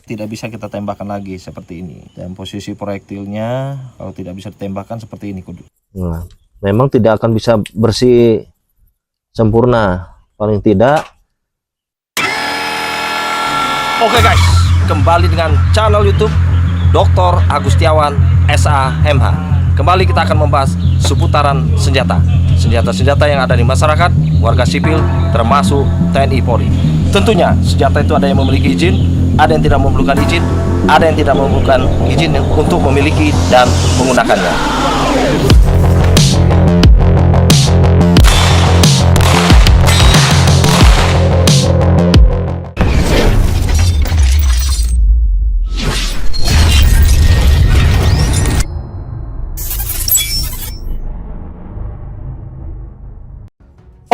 tidak bisa kita tembakkan lagi seperti ini. Dan posisi proyektilnya kalau tidak bisa ditembakkan seperti ini kudu. Nah, memang tidak akan bisa bersih sempurna, paling tidak. Oke guys, kembali dengan channel YouTube Dr. Agustiawan SAMH. Kembali kita akan membahas seputaran senjata. Senjata-senjata yang ada di masyarakat, warga sipil, termasuk TNI Polri. Tentunya senjata itu ada yang memiliki izin, ada yang tidak memerlukan izin, ada yang tidak memerlukan izin untuk memiliki dan menggunakannya.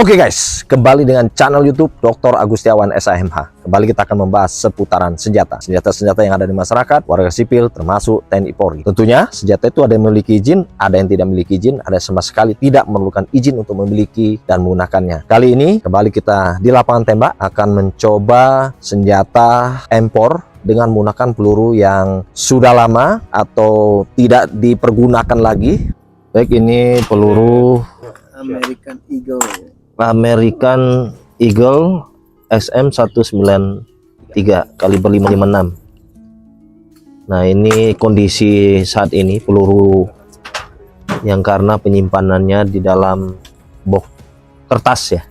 Oke guys, kembali dengan channel YouTube Dr. Agustiawan SAMH. Kembali kita akan membahas seputaran senjata. Senjata-senjata yang ada di masyarakat, warga sipil, termasuk TNI Polri. Tentunya senjata itu ada yang memiliki izin, ada yang tidak memiliki izin, ada sama sekali tidak memerlukan izin untuk memiliki dan menggunakannya. Kali ini kembali kita di lapangan tembak akan mencoba senjata M4 dengan menggunakan peluru yang sudah lama atau tidak dipergunakan lagi. Baik, ini peluru American Eagle SM193 kaliber 556. Nah, ini kondisi saat ini peluru yang karena penyimpanannya di dalam box kertas ya,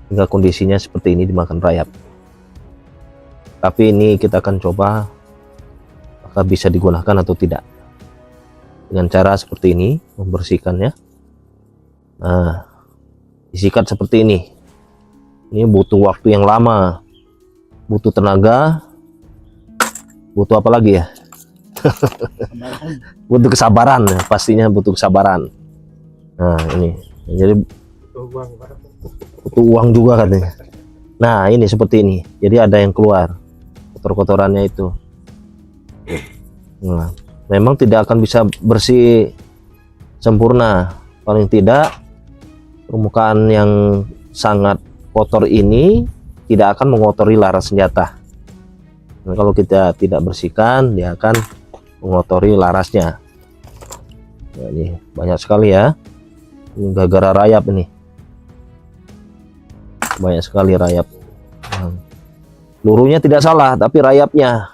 hingga kondisinya seperti ini dimakan rayap. Tapi ini kita akan coba apakah bisa digunakan atau tidak dengan cara seperti ini, membersihkannya. Nah, disikat seperti ini. Ini butuh waktu yang lama, butuh tenaga, butuh apa lagi ya? Butuh kesabaran, pastinya butuh kesabaran. Nah, ini jadi butuh uang juga katanya. Nah, ini seperti ini. Jadi ada yang keluar kotor-kotorannya itu. Nah, memang tidak akan bisa bersih sempurna, paling tidak permukaan yang sangat kotor ini tidak akan mengotori laras senjata. Nah, kalau kita tidak bersihkan, dia akan mengotori larasnya. Nah, ini banyak sekali ya. Ini gara-gara rayap ini. Banyak sekali rayap. Nah, pelurunya tidak salah, tapi rayapnya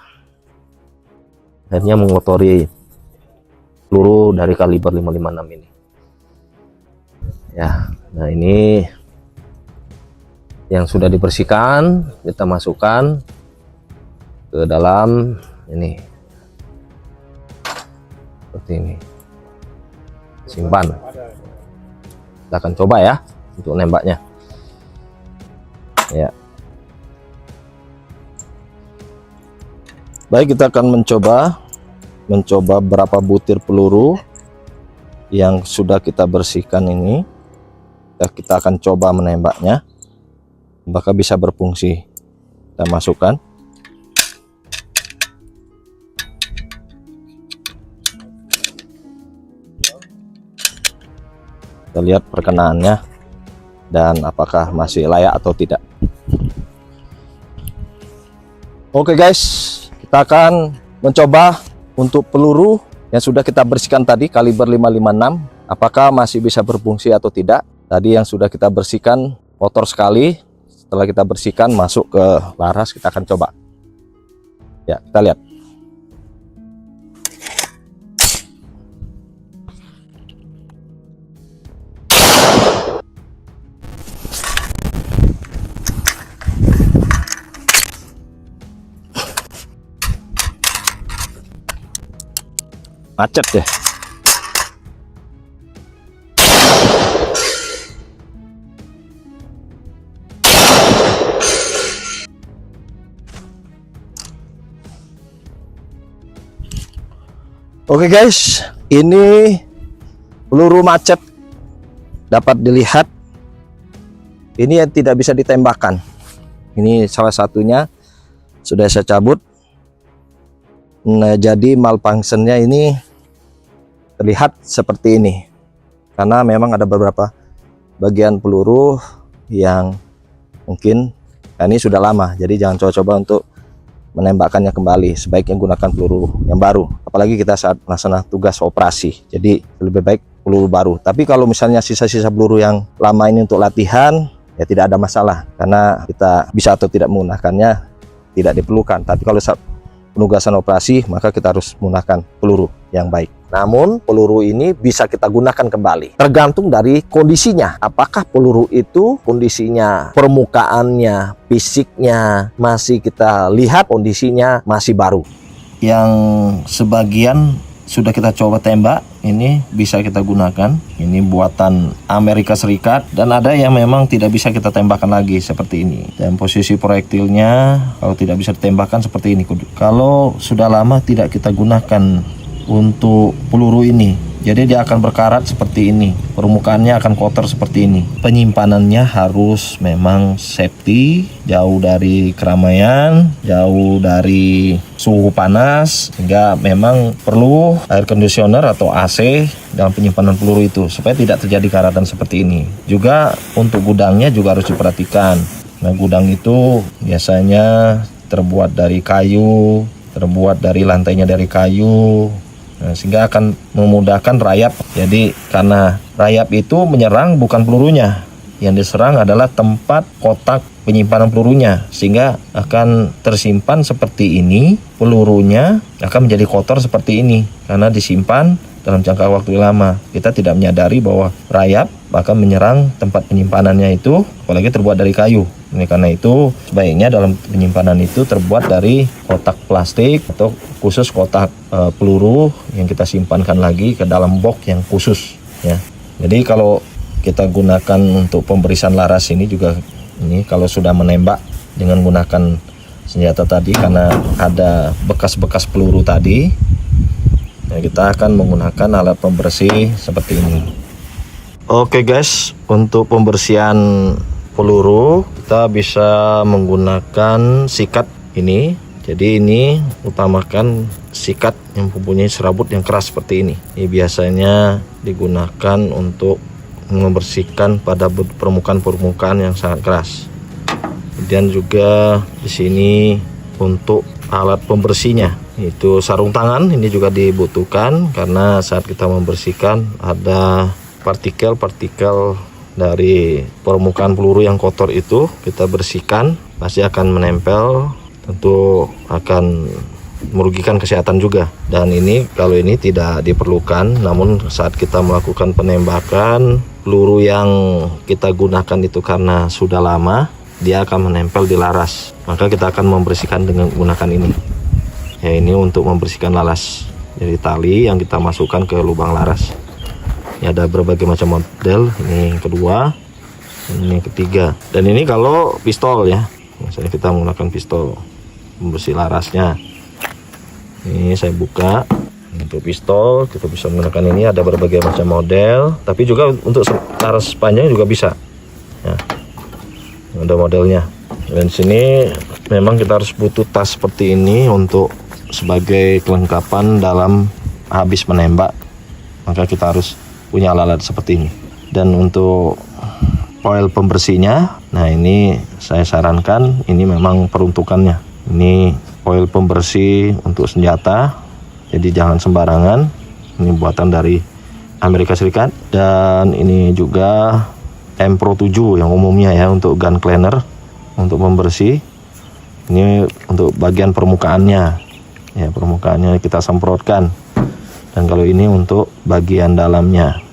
akhirnya mengotori peluru dari kaliber 556 ini. Ya, nah ini yang sudah dibersihkan, kita masukkan ke dalam ini seperti ini, simpan. Kita akan coba ya untuk nembaknya ya. Baik, kita akan mencoba berapa butir peluru yang sudah kita bersihkan ini. Kita akan coba menembaknya, apakah bisa berfungsi. Kita masukkan. Kita lihat perkenaannya dan apakah masih layak atau tidak. Oke guys, kita akan mencoba untuk peluru yang sudah kita bersihkan tadi kaliber 556, apakah masih bisa berfungsi atau tidak. Tadi yang sudah kita bersihkan kotor sekali. Setelah kita bersihkan masuk ke laras, kita akan coba ya, kita lihat. Macet deh. Oke guys, ini peluru macet dapat dilihat. Ini yang tidak bisa ditembakkan. Ini salah satunya sudah saya cabut. Nah, jadi malfunctionnya ini terlihat seperti ini, karena memang ada beberapa bagian peluru yang mungkin ini sudah lama, jadi jangan coba-coba untuk menembakkannya kembali, sebaiknya gunakan peluru yang baru. Apalagi kita saat melaksanakan tugas operasi. Jadi lebih baik peluru baru. Tapi kalau misalnya sisa-sisa peluru yang lama ini untuk latihan, ya tidak ada masalah. Karena kita bisa atau tidak menggunakannya tidak diperlukan. Tapi kalau saat penugasan operasi, maka kita harus menggunakan peluru yang baik. Namun peluru ini bisa kita gunakan kembali, tergantung dari kondisinya. Apakah peluru itu kondisinya, permukaannya, fisiknya masih kita lihat kondisinya masih baru. Yang sebagian sudah kita coba tembak, ini bisa kita gunakan. Ini buatan Amerika Serikat, dan ada yang memang tidak bisa kita tembakkan lagi seperti ini. Dan posisi proyektilnya kalau tidak bisa ditembakkan seperti ini. Kalau sudah lama tidak kita gunakan untuk peluru ini, jadi dia akan berkarat seperti ini, permukaannya akan kotor seperti ini. Penyimpanannya harus memang safety, jauh dari keramaian, jauh dari suhu panas, sehingga memang perlu air conditioner atau AC dalam penyimpanan peluru itu supaya tidak terjadi karatan seperti ini. Juga untuk gudangnya juga harus diperhatikan. Nah, gudang itu biasanya terbuat dari kayu, terbuat dari lantainya dari kayu. Nah, sehingga akan memudahkan rayap. Jadi karena rayap itu menyerang bukan pelurunya, yang diserang adalah tempat kotak penyimpanan pelurunya, sehingga akan tersimpan seperti ini. Pelurunya akan menjadi kotor seperti ini karena disimpan dalam jangka waktu lama. Kita tidak menyadari bahwa rayap akan menyerang tempat penyimpanannya itu, apalagi terbuat dari kayu. Ini karena itu sebaiknya dalam penyimpanan itu terbuat dari kotak plastik atau khusus kotak peluru yang kita simpankan lagi ke dalam box yang khusus ya. Jadi kalau kita gunakan untuk pemberian laras ini juga, ini kalau sudah menembak dengan menggunakan senjata tadi, karena ada bekas-bekas peluru tadi, nah, kita akan menggunakan alat pembersih seperti ini. Oke guys, untuk pembersihan peluru kita bisa menggunakan sikat ini. Jadi ini utamakan sikat yang mempunyai serabut yang keras seperti ini. Ini biasanya digunakan untuk membersihkan pada permukaan-permukaan yang sangat keras. Kemudian juga di sini untuk alat pembersihnya, itu sarung tangan ini juga dibutuhkan, karena saat kita membersihkan ada partikel-partikel dari permukaan peluru yang kotor itu kita bersihkan, pasti akan menempel, tentu akan merugikan kesehatan juga. Dan ini kalau ini tidak diperlukan, namun saat kita melakukan penembakan, peluru yang kita gunakan itu karena sudah lama, dia akan menempel di laras, maka kita akan membersihkan dengan menggunakan ini ya. Ini untuk membersihkan laras dari tali yang kita masukkan ke lubang laras. Ini ada berbagai macam model. Ini yang kedua, ini yang ketiga, dan ini kalau pistol ya, misalnya kita menggunakan pistol membersih larasnya. Ini saya buka. Untuk pistol kita bisa menggunakan ini, ada berbagai macam model, tapi juga untuk laras panjang juga bisa ya, ada modelnya. Dan sini memang kita harus butuh tas seperti ini untuk sebagai kelengkapan dalam habis menembak, maka kita harus punya alat-alat seperti ini. Dan untuk foil pembersihnya, nah ini saya sarankan, ini memang peruntukannya, ini foil pembersih untuk senjata, jadi jangan sembarangan. Ini buatan dari Amerika Serikat. Dan ini juga M-Pro 7 yang umumnya ya, untuk gun cleaner, untuk pembersih. Ini untuk bagian permukaannya ya, permukaannya kita semprotkan. Dan kalau ini untuk bagian dalamnya.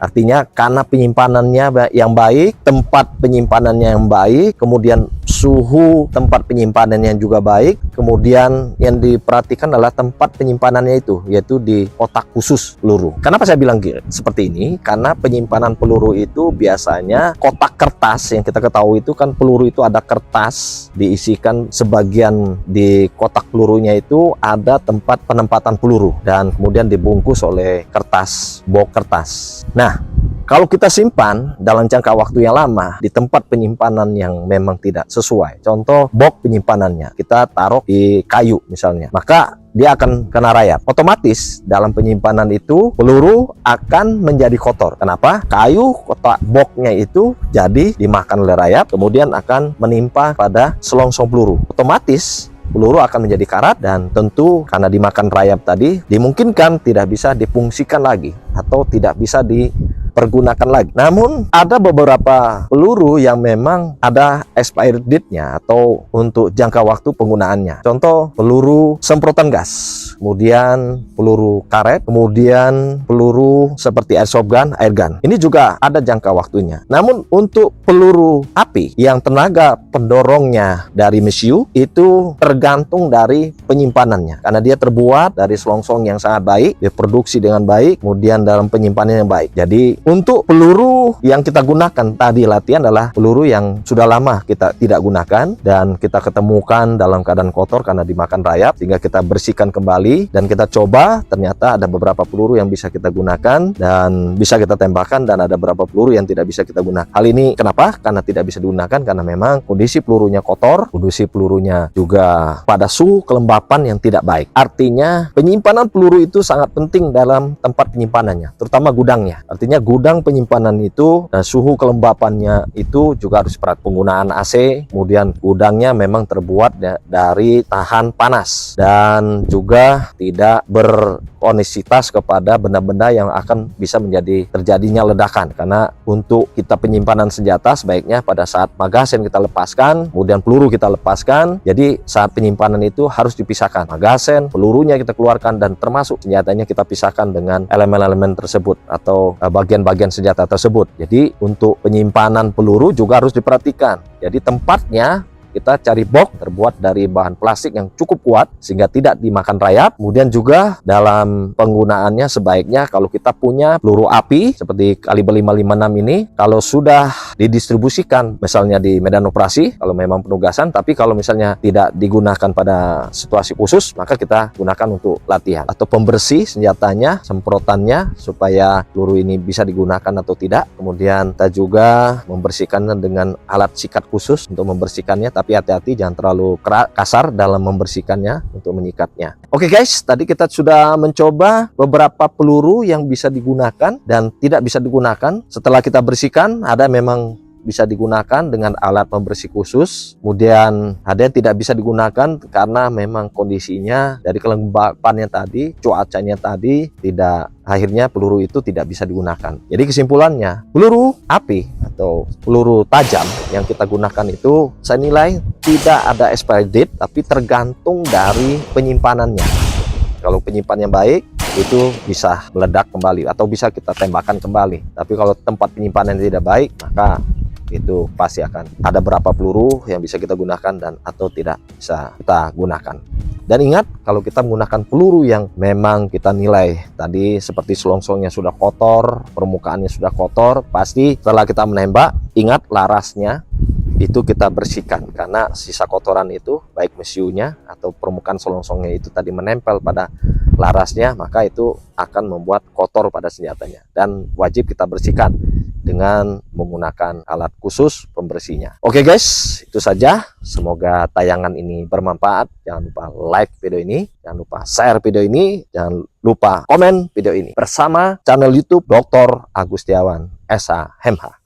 Artinya karena penyimpanannya yang baik, tempat penyimpanannya yang baik, kemudian suhu tempat penyimpanannya juga baik, kemudian yang diperhatikan adalah tempat penyimpanannya itu, yaitu di kotak khusus peluru. Kenapa saya bilang seperti ini? Karena penyimpanan peluru itu biasanya kotak kertas, yang kita ketahui itu kan peluru itu ada kertas, diisikan sebagian di kotak pelurunya itu ada tempat penempatan peluru, dan kemudian dibungkus oleh kertas, box kertas. Nah, kalau kita simpan dalam jangka waktu yang lama di tempat penyimpanan yang memang tidak sesuai, contoh box penyimpanannya kita taruh di kayu misalnya, maka dia akan kena rayap. Otomatis dalam penyimpanan itu peluru akan menjadi kotor. Kenapa? Kayu kotak boxnya itu jadi dimakan oleh rayap, kemudian akan menimpa pada selongsong peluru. Otomatis peluru akan menjadi karat, dan tentu karena dimakan rayap tadi dimungkinkan tidak bisa difungsikan lagi atau tidak bisa dipergunakan lagi. Namun ada beberapa peluru yang memang ada expired date-nya atau untuk jangka waktu penggunaannya. Contoh peluru semprotan gas, kemudian peluru karet, kemudian peluru seperti airsoft gun, air gun. Ini juga ada jangka waktunya. Namun untuk peluru api yang tenaga pendorongnya dari mesiu itu tergantung dari penyimpanannya, karena dia terbuat dari selongsong yang sangat baik, diproduksi dengan baik, kemudian dalam penyimpanan yang baik. Jadi untuk peluru yang kita gunakan tadi latihan adalah peluru yang sudah lama kita tidak gunakan dan kita ketemukan dalam keadaan kotor karena dimakan rayap, sehingga kita bersihkan kembali dan kita coba, ternyata ada beberapa peluru yang bisa kita gunakan dan bisa kita tembakkan, dan ada beberapa peluru yang tidak bisa kita gunakan. Hal ini kenapa? Karena tidak bisa digunakan karena memang kondisi pelurunya kotor, kondisi pelurunya juga pada suhu kelembapan yang tidak baik. Artinya penyimpanan peluru itu sangat penting dalam tempat penyimpanannya, terutama gudangnya. Artinya gudang penyimpanan itu dan suhu kelembapannya itu juga harus berat. Penggunaan AC, kemudian gudangnya memang terbuat dari tahan panas dan juga tidak berkonektivitas kepada benda-benda yang akan bisa menjadi terjadinya ledakan. Karena untuk kita penyimpanan senjata sebaiknya pada saat magazen kita lepaskan, kemudian peluru kita lepaskan. Jadi saat penyimpanan itu harus dipisahkan. Magazen, pelurunya kita keluarkan, dan termasuk senjatanya kita pisahkan dengan elemen-elemen tersebut atau bagian-bagian senjata tersebut. Jadi untuk penyimpanan peluru juga harus diperhatikan. Jadi tempatnya kita cari box terbuat dari bahan plastik yang cukup kuat sehingga tidak dimakan rayap. Kemudian juga dalam penggunaannya sebaiknya kalau kita punya peluru api seperti kaliber 556 ini, kalau sudah didistribusikan misalnya di medan operasi kalau memang penugasan, tapi kalau misalnya tidak digunakan pada situasi khusus, maka kita gunakan untuk latihan atau pembersih senjatanya, semprotannya supaya peluru ini bisa digunakan atau tidak. Kemudian kita juga membersihkannya dengan alat sikat khusus untuk membersihkannya, tapi hati-hati jangan terlalu kasar dalam membersihkannya untuk menyikatnya. Oke guys, tadi kita sudah mencoba beberapa peluru yang bisa digunakan dan tidak bisa digunakan. Setelah kita bersihkan, ada memang bisa digunakan dengan alat pembersih khusus, kemudian ada yang tidak bisa digunakan karena memang kondisinya dari kelembapannya tadi, cuacanya tadi tidak, akhirnya peluru itu tidak bisa digunakan. Jadi kesimpulannya, peluru api atau peluru tajam yang kita gunakan itu saya nilai tidak ada expiry date, tapi tergantung dari penyimpanannya. Kalau penyimpanannya baik, itu bisa meledak kembali atau bisa kita tembakan kembali. Tapi kalau tempat penyimpanan tidak baik, maka itu pasti akan ada berapa peluru yang bisa kita gunakan dan atau tidak bisa kita gunakan. Dan ingat, kalau kita menggunakan peluru yang memang kita nilai tadi seperti selongsongnya sudah kotor, permukaannya sudah kotor, pasti setelah kita menembak, ingat larasnya itu kita bersihkan, karena sisa kotoran itu baik mesiunya atau permukaan selongsongnya itu tadi menempel pada larasnya, maka itu akan membuat kotor pada senjatanya dan wajib kita bersihkan dengan menggunakan alat khusus pembersihnya. Oke guys, itu saja. Semoga tayangan ini bermanfaat. Jangan lupa like video ini, jangan lupa share video ini, jangan lupa komen video ini bersama channel YouTube Dr. Agustiawan SHMH.